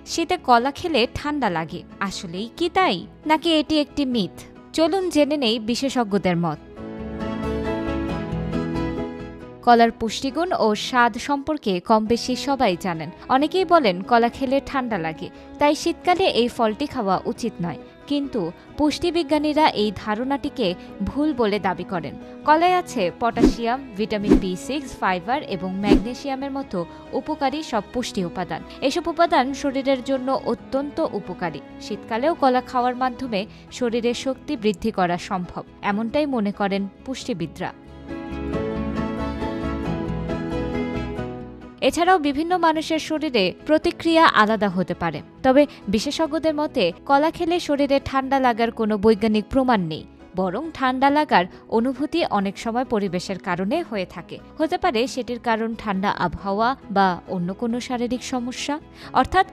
শীতে কলা খেলে ঠান্ডা লাগে, আসলেই কি তাই, নাকি এটি একটি মিথ? চলুন জেনে নেই বিশেষজ্ঞদের মত। কলার পুষ্টিগুণ ও স্বাদ সম্পর্কে কম বেশি সবাই জানেন। অনেকেই বলেন কলা খেলে ঠান্ডা লাগে, তাই শীতকালে এই ফলটি খাওয়া উচিত নয়। কিন্তু পুষ্টিবিজ্ঞানীরা এই ধারণাটিকে ভুল বলে দাবি করেন। কলায় আছে পটাশিয়াম, ভিটামিন B6, ফাইবার এবং ম্যাগনেসিয়ামের মতো উপকারী সব পুষ্টি উপাদান। এসব উপাদান শরীরের জন্য অত্যন্ত উপকারী। শীতকালেও কলা খাওয়ার মাধ্যমে শরীরের শক্তি বৃদ্ধি করা সম্ভব, এমনটাই মনে করেন পুষ্টিবিদরা। এছাড়াও বিভিন্ন মানুষের শরীরে প্রতিক্রিয়া আলাদা হতে পারে। তবে বিশেষজ্ঞদের মতে কলা খেলে শরীরে ঠান্ডা লাগার কোনো বৈজ্ঞানিক প্রমাণ নেই, বরং ঠান্ডা লাগার অনুভূতি অনেক সময় পরিবেশের কারণে হয়ে থাকে। হতে পারে সেটির কারণ ঠান্ডা আবহাওয়া বা অন্য কোনো শারীরিক সমস্যা। অর্থাৎ